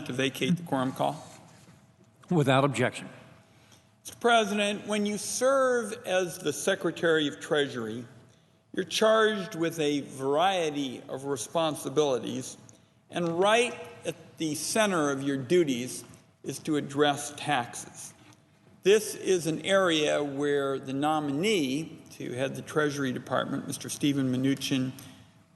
to vacate the quorum call? Without objection. Mr. President, when you serve as the Secretary of Treasury, you're charged with a variety of responsibilities, and right at the center of your duties is to address taxes. This is an area where the nominee to head the Treasury Department, Mr. Stephen Mnuchin,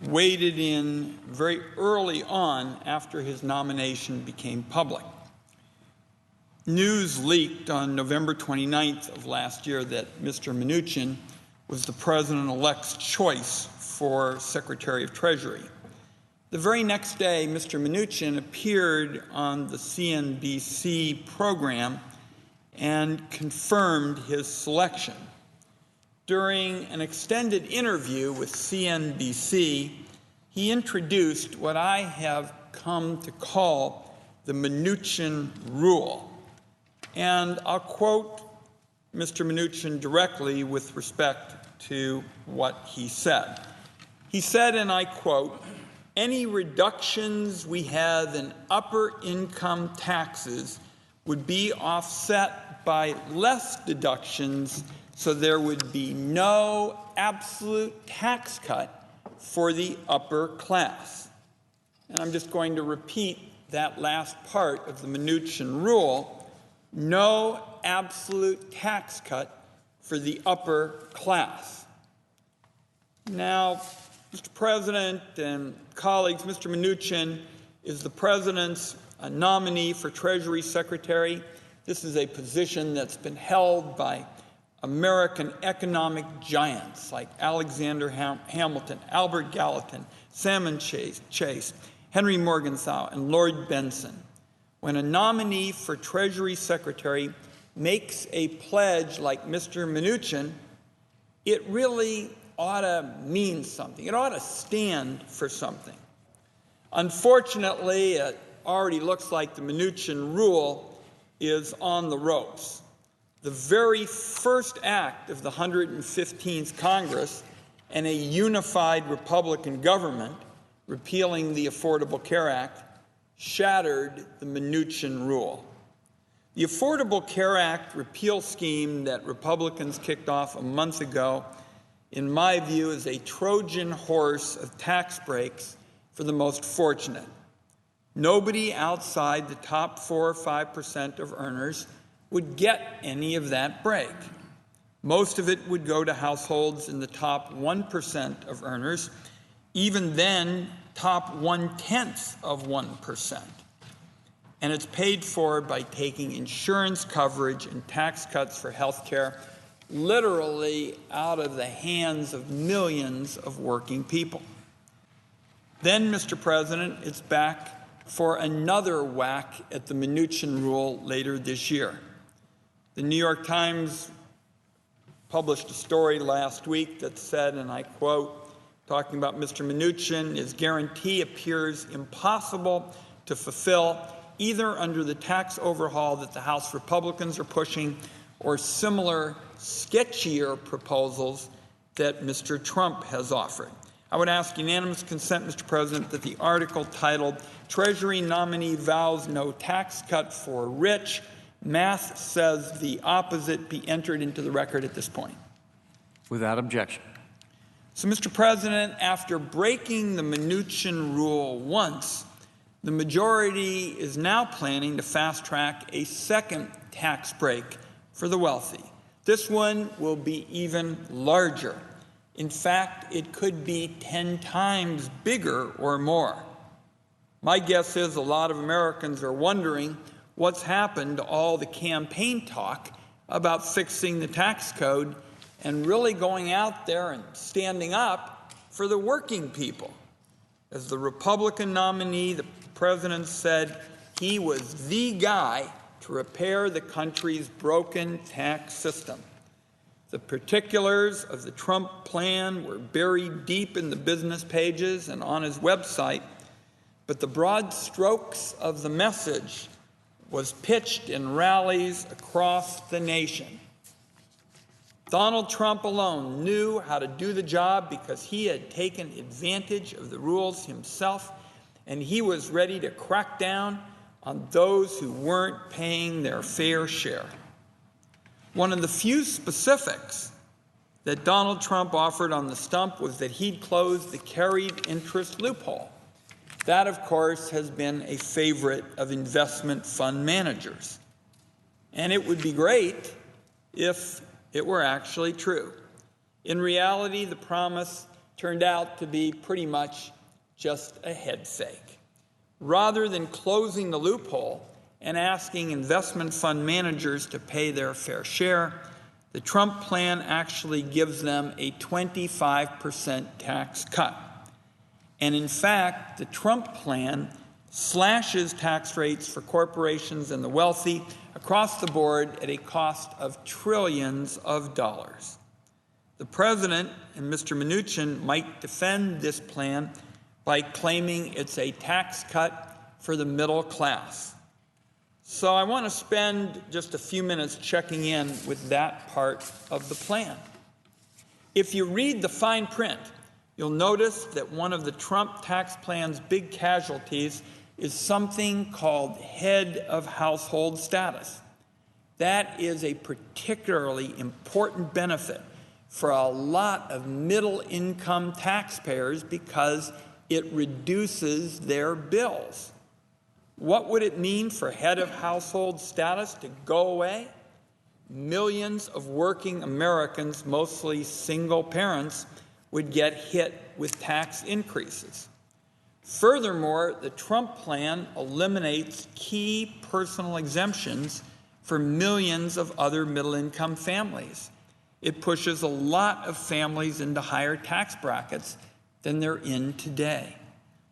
waded in very early on after his nomination became public. News leaked on November 29th of last year that Mr. Mnuchin was the President-elect's choice for Secretary of Treasury. The very next day, Mr. Mnuchin appeared on the CNBC program and confirmed his selection. During an extended interview with CNBC, he introduced what I have come to call the Mnuchin rule. And I'll quote Mr. Mnuchin directly with respect to what he said. He said, and I quote, "Any reductions we have in upper income taxes would be offset by less deductions, so there would be no absolute tax cut for the upper class." And I'm just going to repeat that last part of the Mnuchin rule: no absolute tax cut for the upper class. Now, Mr. President and colleagues, Mr. Mnuchin is the President's nominee for Treasury Secretary. This is a position that's been held by American economic giants like Alexander Hamilton, Albert Gallatin, Salmon Chase, Henry Morgenthau, and Lord Benson. When a nominee for Treasury Secretary makes a pledge like Mr. Mnuchin, it really ought to mean something. It ought to stand for something. Unfortunately, it already looks like the Mnuchin rule is on the ropes. The very first act of the 115th Congress and a unified Republican government, repealing the Affordable Care Act, shattered the Mnuchin rule. The Affordable Care Act repeal scheme that Republicans kicked off a month ago, in my view, is a Trojan horse of tax breaks for the most fortunate. Nobody outside the top 4 or 5% of earners would get any of that break. Most of it would go to households in the top 1% of earners, even then top 1/10 of 1%. And it's paid for by taking insurance coverage and tax cuts for health care literally out of the hands of millions of working people. Then, Mr. President, it's back for another whack at the Mnuchin rule later this year. The New York Times published a story last week that said, and I quote, talking about Mr. Mnuchin, his guarantee appears impossible to fulfill either under the tax overhaul that the House Republicans are pushing or similar sketchier proposals that Mr. Trump has offered. I would ask unanimous consent, Mr. President, that the article titled "Treasury Nominee Vows No Tax Cut for Rich, Math Says the Opposite" be entered into the record at this point. Without objection. So, Mr. President, after breaking the Mnuchin rule once, the majority is now planning to fast-track a second tax break for the wealthy. This one will be even larger. In fact, it could be 10 times bigger or more. My guess is a lot of Americans are wondering what's happened to all the campaign talk about fixing the tax code and really going out there and standing up for the working people. As the Republican nominee, the President said he was the guy to repair the country's broken tax system. The particulars of the Trump plan were buried deep in the business pages and on his website, but the broad strokes of the message was pitched in rallies across the nation. Donald Trump alone knew how to do the job because he had taken advantage of the rules himself, and he was ready to crack down on those who weren't paying their fair share. One of the few specifics that Donald Trump offered on the stump was that he'd close the carried interest loophole. That, of course, has been a favorite of investment fund managers. And it would be great if it were actually true. In reality, the promise turned out to be pretty much just a head fake. Rather than closing the loophole and asking investment fund managers to pay their fair share, the Trump plan actually gives them a 25% tax cut. And in fact, the Trump plan slashes tax rates for corporations and the wealthy across the board at a cost of trillions of dollars. The president and Mr. Mnuchin might defend this plan by claiming it's a tax cut for the middle class. So I want to spend just a few minutes checking in with that part of the plan. If you read the fine print, you'll notice that one of the Trump tax plan's big casualties is something called head of household status. That is a particularly important benefit for a lot of middle-income taxpayers because it reduces their bills. What would it mean for head of household status to go away? Millions of working Americans, mostly single parents, would get hit with tax increases. Furthermore, the Trump plan eliminates key personal exemptions for millions of other middle-income families. It pushes a lot of families into higher tax brackets than they're in today.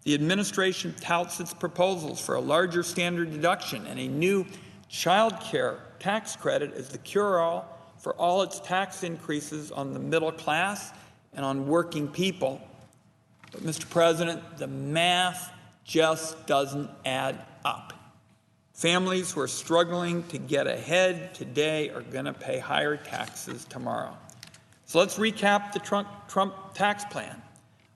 The administration touts its proposals for a larger standard deduction and a new child care tax credit as the cure-all for all its tax increases on the middle class and on working people. But, Mr. President, the math just doesn't add up. Families who are struggling to get ahead today are going to pay higher taxes tomorrow. So let's recap the Trump tax plan.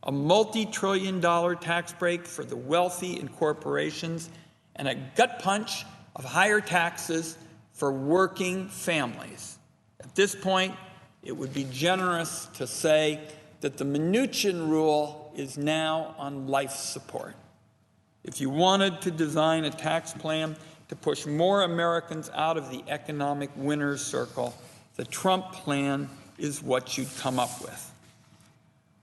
A multi-trillion-dollar tax break for the wealthy and corporations, and a gut punch of higher taxes for working families. At this point, it would be generous to say that the Mnuchin rule is now on life support. If you wanted to design a tax plan to push more Americans out of the economic winner's circle, the Trump plan is what you'd come up with.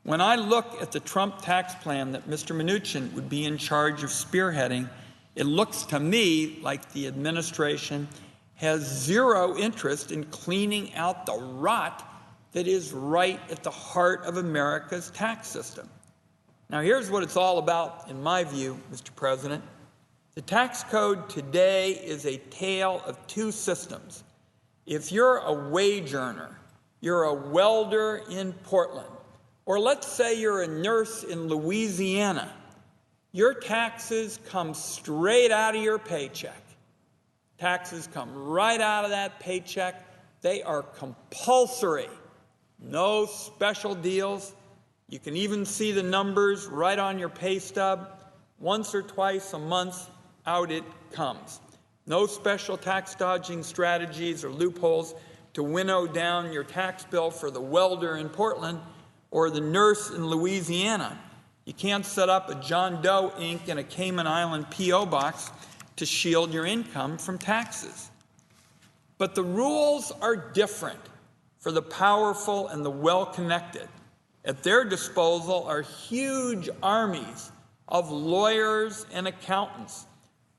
When I look at the Trump tax plan that Mr. Mnuchin would be in charge of spearheading, it looks to me like the administration has zero interest in cleaning out the rot that is right at the heart of America's tax system. Now, here's what it's all about, in my view, Mr. President. The tax code today is a tale of two systems. If you're a wage earner, you're a welder in Portland, or let's say you're a nurse in Louisiana, your taxes come straight out of your paycheck. Taxes come right out of that paycheck. They are compulsory. No special deals. You can even see the numbers right on your pay stub. Once or twice a month, out it comes. No special tax dodging strategies or loopholes to winnow down your tax bill for the welder in Portland or the nurse in Louisiana. You can't set up a John Doe Inc. in a Cayman Island P.O. box to shield your income from taxes. But the rules are different for the powerful and the well-connected. At their disposal are huge armies of lawyers and accountants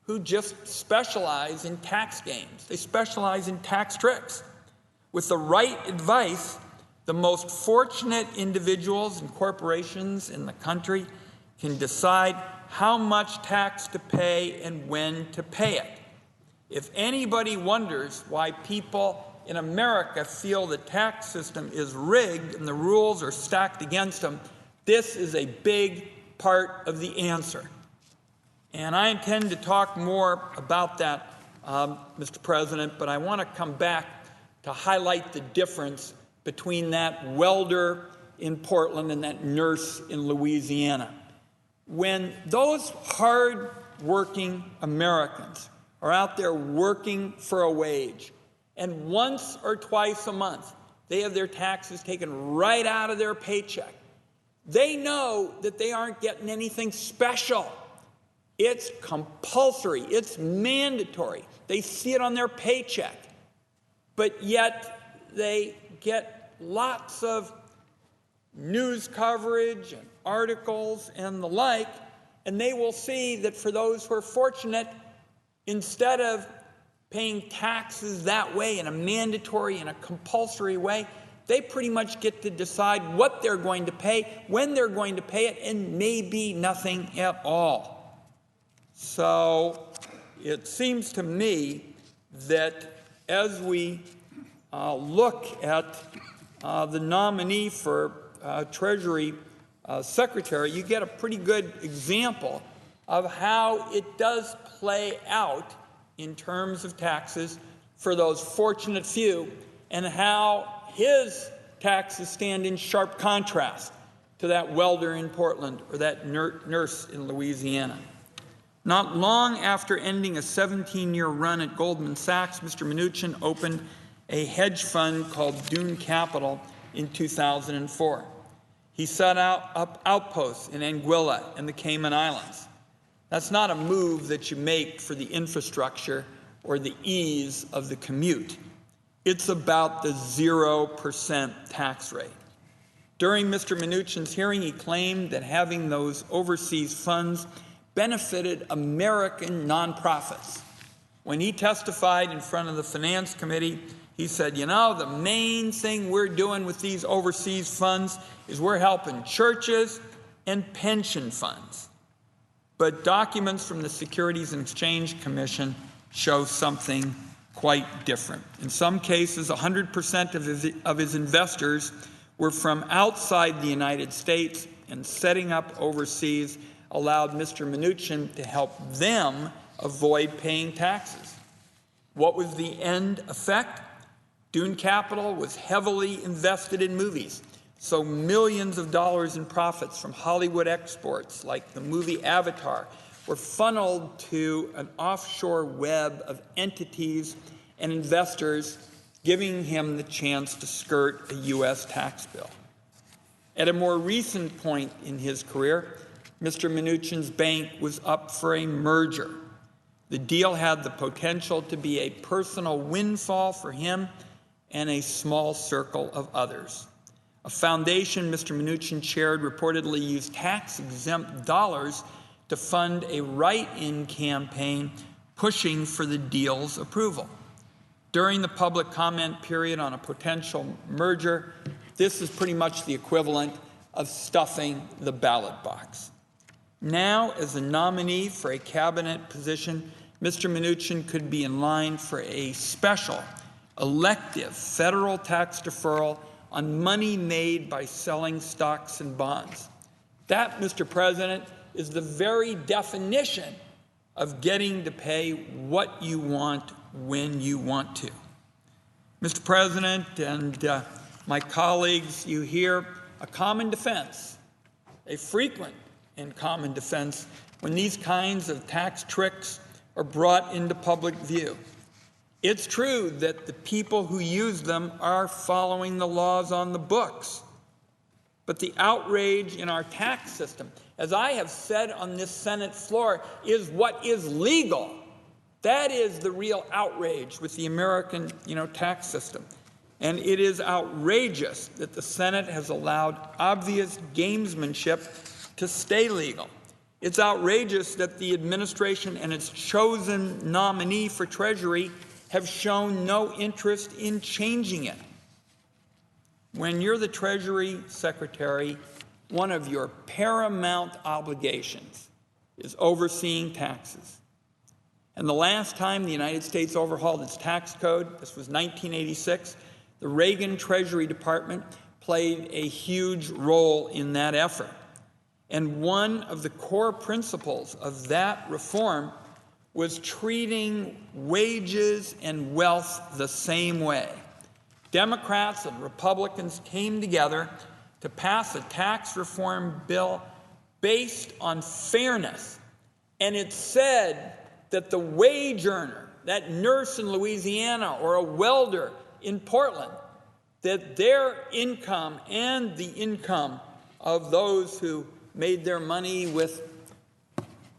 who just specialize in tax games. They specialize in tax tricks. With the right advice, the most fortunate individuals and corporations in the country can decide how much tax to pay and when to pay it. If anybody wonders why people in America feel the tax system is rigged and the rules are stacked against them, this is a big part of the answer. And I intend to talk more about that, Mr. President, but I want to come back to highlight the difference between that welder in Portland and that nurse in Louisiana. When those hard working Americans are out there working for a wage, and once or twice a month they have their taxes taken right out of their paycheck. They know that they aren't getting anything special. It's compulsory. It's mandatory. They see it on their paycheck. But yet they get lots of news coverage and articles and the like, and they will see that for those who are fortunate, instead of paying taxes that way, in a mandatory and a compulsory way, they pretty much get to decide what they're going to pay, when they're going to pay it, and maybe nothing at all. So it seems to me that as we look at the nominee for Treasury Secretary, you get a pretty good example of how it does play out in terms of taxes for those fortunate few, and how his taxes stand in sharp contrast to that welder in Portland or that nurse in Louisiana. Not long after ending a 17-year run at Goldman Sachs, Mr. Mnuchin opened a hedge fund called Dune Capital in 2004. He set up outposts in Anguilla and the Cayman Islands. That's not a move that you make for the infrastructure or the ease of the commute. It's about the 0% tax rate. During Mr. Mnuchin's hearing, he claimed that having those overseas funds benefited American nonprofits. When he testified in front of the Finance Committee, he said, you know, the main thing we're doing with these overseas funds is we're helping churches and pension funds. But documents from the Securities and Exchange Commission show something quite different. In some cases, 100% of his investors were from outside the United States, and setting up overseas allowed Mr. Mnuchin to help them avoid paying taxes. What was the end effect? Dune Capital was heavily invested in movies, so millions of dollars in profits from Hollywood exports, like the movie Avatar, were funneled to an offshore web of entities and investors, giving him the chance to skirt a U.S. tax bill. At a more recent point in his career, Mr. Mnuchin's bank was up for a merger. The deal had the potential to be a personal windfall for him and a small circle of others. A foundation Mr. Mnuchin chaired reportedly used tax-exempt dollars to fund a write-in campaign pushing for the deal's approval. During the public comment period on a potential merger, this is pretty much the equivalent of stuffing the ballot box. Now, as a nominee for a cabinet position, Mr. Mnuchin could be in line for a special, elective federal tax deferral on money made by selling stocks and bonds. That, Mr. President, is the very definition of getting to pay what you want when you want to. Mr. President and my colleagues, you hear a common defense, a frequent and common defense, when these kinds of tax tricks are brought into public view. It's true that the people who use them are following the laws on the books. But the outrage in our tax system, as I have said on this Senate floor, is what is legal. That is the real outrage with the American, tax system. And it is outrageous that the Senate has allowed obvious gamesmanship to stay legal. It's outrageous that the administration and its chosen nominee for Treasury have shown no interest in changing it. When you're the Treasury Secretary, one of your paramount obligations is overseeing taxes. And the last time the United States overhauled its tax code, this was 1986, the Reagan Treasury Department played a huge role in that effort. And one of the core principles of that reform was treating wages and wealth the same way. Democrats and Republicans came together to pass a tax reform bill based on fairness, and it said that the wage earner, that nurse in Louisiana or a welder in Portland, that their income and the income of those who made their money with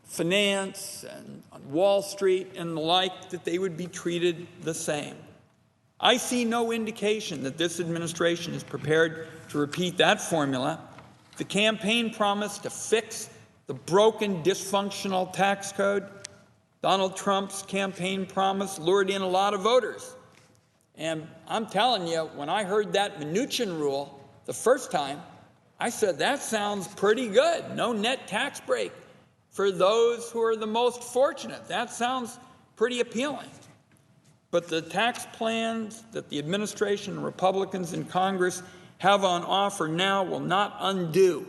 finance and on Wall Street and the like, that they would be treated the same. I see no indication that this administration is prepared to repeat that formula. The campaign promised to fix the broken, dysfunctional tax code. Donald Trump's campaign promise lured in a lot of voters. And I'm telling you, when I heard that Mnuchin rule the first time, I said, that sounds pretty good. No net tax break for those who are the most fortunate. That sounds pretty appealing. But the tax plans that the administration and Republicans in Congress have on offer now will not undo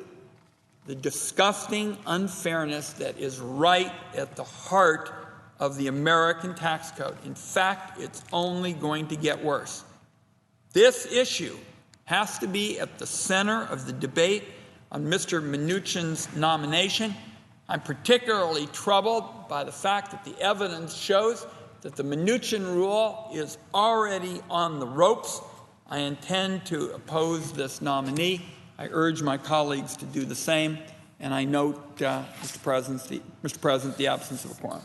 the disgusting unfairness that is right at the heart of the American tax code. In fact, it's only going to get worse. This issue has to be at the center of the debate on Mr. Mnuchin's nomination. I'm particularly troubled by the fact that the evidence shows that the Mnuchin rule is already on the ropes. I intend to oppose this nominee. I urge my colleagues to do the same, and I note, Mr. President, the absence of a quorum.